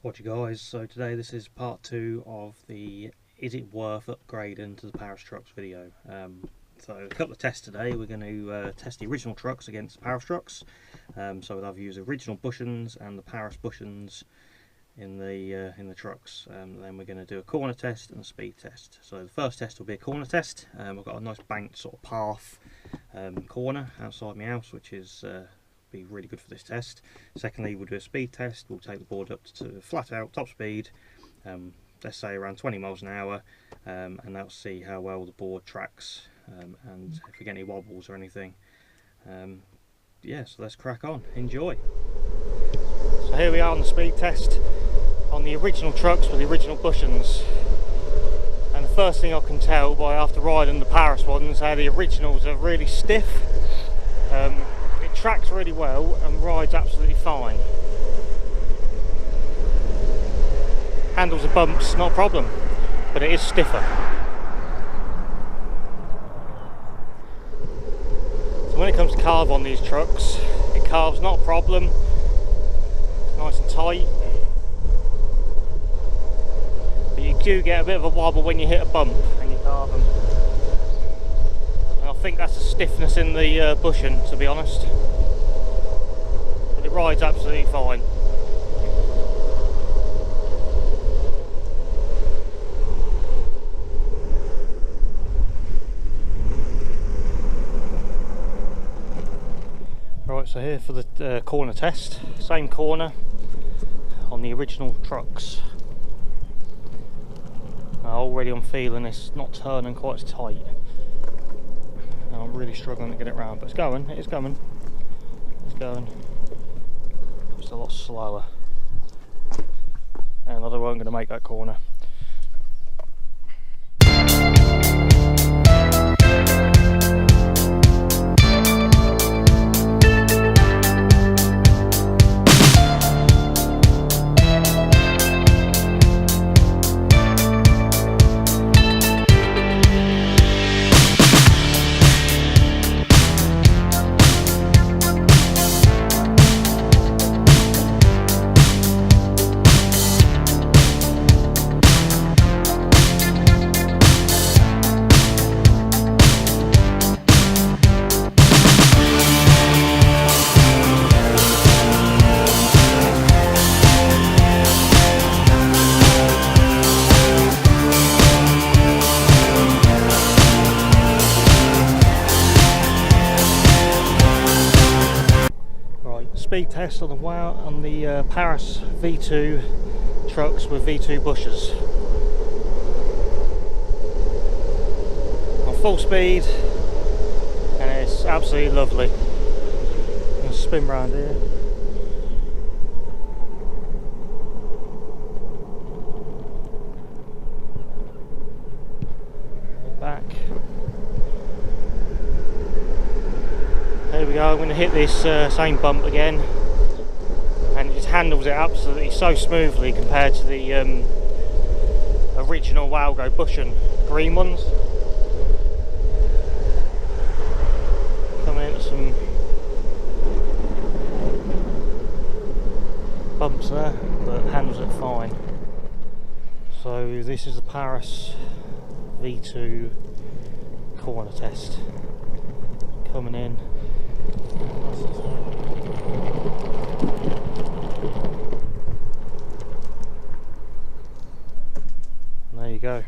What you guys, so today this is part 2 of the is it worth upgrading to the Paris trucks video. So a couple of tests today. We're going to test the original trucks against the Paris trucks. So we'll have used original bushings and the Paris bushings in the trucks. Then we're going to do a corner test and a speed test. So the first test will be a corner test. I've got a nice banked sort of path corner outside my house, which is be really good for this test. Secondly, we'll do a speed test. We'll take the board up to flat out top speed, let's say around 20 miles an hour, and that'll see how well the board tracks and if we get any wobbles or anything. Yeah, so let's crack on. Enjoy. So here we are on the speed test on the original trucks with the original bushings, and the first thing I can tell by after riding the Paris ones, how the originals are really stiff. It tracks really well and rides absolutely fine. Handles the bumps, not a problem, but it is stiffer. So when it comes to carve on these trucks, it carves not a problem, it's nice and tight, but you do get a bit of a wobble when you hit a bump and you carve them. And I think that's the stiffness in the bushing, to be honest. But it rides absolutely fine. Right, so here for the corner test, same corner on the original trucks. Already I'm feeling it's not turning quite as tight, and I'm really struggling to get it round, but it's going, it is going, it's going, just a lot slower, and I wasn't going to make that corner. Speed test on the Paris V2 trucks with V2 bushes. On full speed, and it's absolutely lovely. I'm going to spin round here. Back. There we go, I'm going to hit this same bump again, and it just handles it absolutely so smoothly compared to the original Wowgo bushing green ones. Coming into some bumps there, but handles it fine. So this is the Paris V2 corner test. Coming in. And there you go.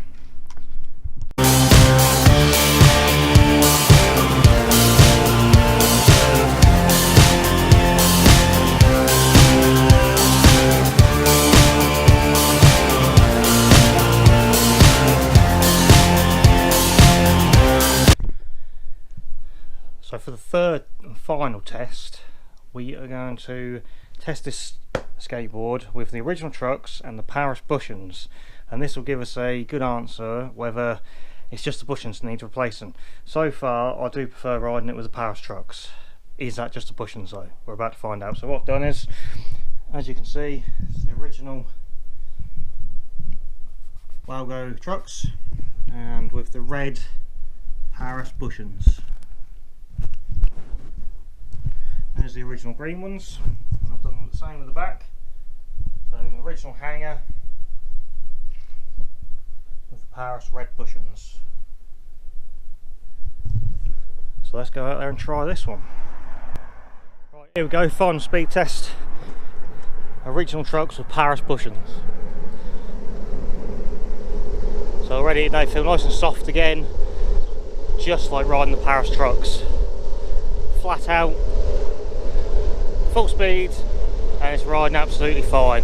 So for the third and final test, we are going to test this skateboard with the original trucks and the Paris bushings, and this will give us a good answer whether it's just the bushings that need replacing. So far I do prefer riding it with the Paris trucks. Is that just the bushings though? We're about to find out. So what I've done is, as you can see, it's the original Wowgo trucks and with the red Paris bushings. There's the original green ones, and I've done the same with the back. So So original hanger with the Paris red bushings. So let's go out there and try this one. Right, here we go, final speed test. Original trucks with Paris bushings. So already they feel nice and soft again, just like riding the Paris trucks. Flat out, full speed, and it's riding absolutely fine.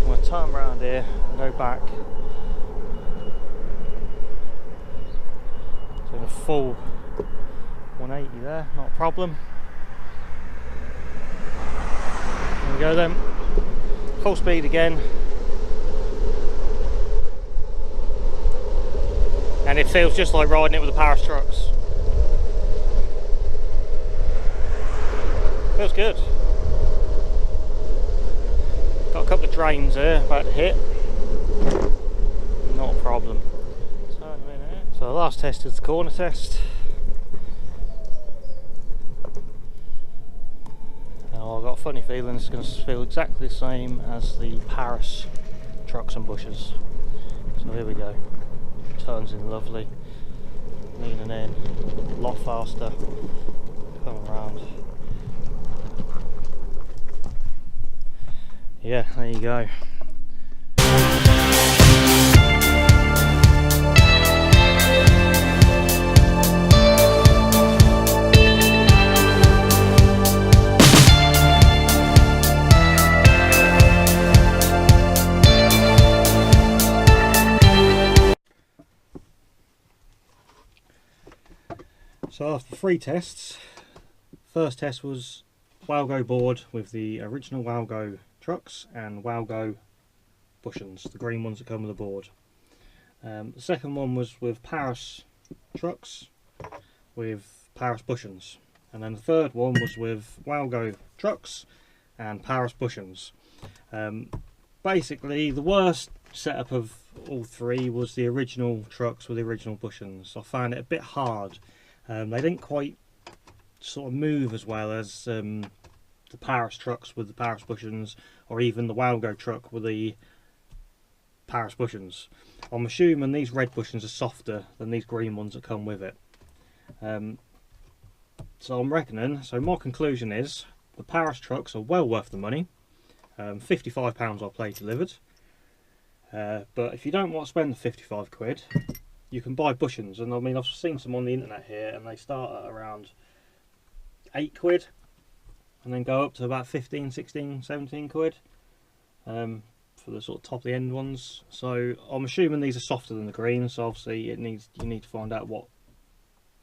I'm going to turn around here and go back. So a full 180 there, not a problem. There we go then, full speed again. And it feels just like riding it with the Paris trucks. Feels good. Got a couple of drains there about to hit. Not a problem. Turn them in here. So the last test is the corner test. Now I've got a funny feeling it's going to feel exactly the same as the Paris trucks and bushes. So here we go. Turns in lovely, leaning in, a lot faster, coming around. Yeah, there you go. So after 3 tests, first test was Wowgo board with the original Wowgo trucks and Wowgo bushings, the green ones that come with the board. The second one was with Paris trucks with Paris bushings, and then the third one was with Wowgo trucks and Paris bushings. Basically the worst setup of all 3 was the original trucks with the original bushings. I found it a bit hard. They didn't quite sort of move as well as the Paris trucks with the Paris bushings, or even the Wowgo truck with the Paris bushings. I'm assuming these red bushings are softer than these green ones that come with it. So I'm reckoning, so my conclusion is the Paris trucks are well worth the money. £55 I'll pay delivered. But if you don't want to spend the 55 quid, you can buy bushings, and I mean I've seen some on the internet here and they start at around 8 quid and then go up to about 15, 16, 17 quid for the sort of top of the end ones. So I'm assuming these are softer than the green, so obviously you need to find out what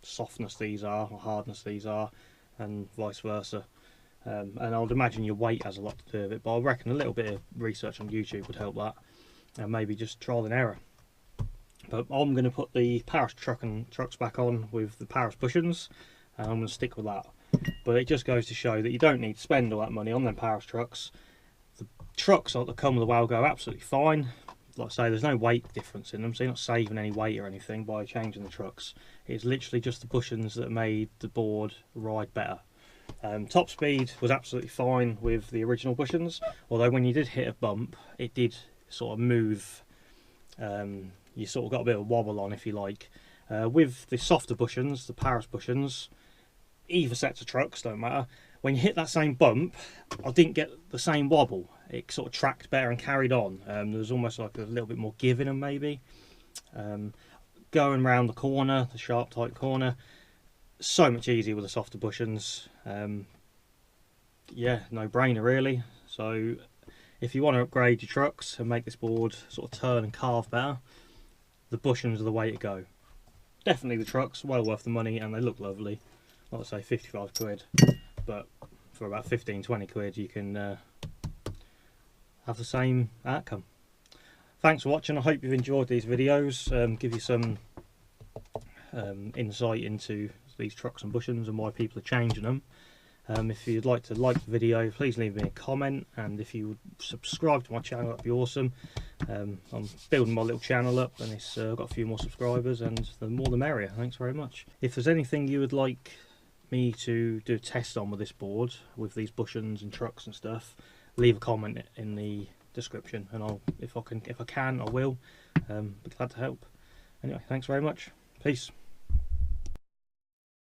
softness these are or hardness these are, and vice versa. And I'd imagine your weight has a lot to do with it, but I reckon a little bit of research on YouTube would help that, and maybe just trial and error. But I'm going to put the Paris trucks back on with the Paris bushings, and I'm going to stick with that. But it just goes to show that you don't need to spend all that money on them Paris trucks. The trucks that come with the Wowgo are absolutely fine. Like I say, there's no weight difference in them, so you're not saving any weight or anything by changing the trucks. It's literally just the bushings that made the board ride better. Top speed was absolutely fine with the original bushings, although when you did hit a bump, it did sort of move. You sort of got a bit of a wobble on, if you like. With the softer bushings, the Paris bushings, either sets of trucks, don't matter, when you hit that same bump, I didn't get the same wobble. It sort of tracked better and carried on. There was almost like a little bit more give in them, maybe. Going around the corner, the sharp tight corner, so much easier with the softer bushings. Yeah, no brainer really. So if you want to upgrade your trucks and make this board sort of turn and carve better, the bushings are the way to go. Definitely the trucks, well worth the money, and they look lovely. Like I say, 55 quid, but for about 15-20 quid you can have the same outcome. Thanks for watching. I hope you've enjoyed these videos, give you some insight into these trucks and bushings and why people are changing them. If you'd like to like the video, please leave me a comment, and if you would subscribe to my channel, that'd be awesome. I'm building my little channel up, and it's got a few more subscribers, and the more the merrier. Thanks very much. If there's anything you would like me to do a test on with this board, with these bushings and trucks and stuff, leave a comment in the description, and I'll if I can I will be glad to help. Anyway, thanks very much. Peace.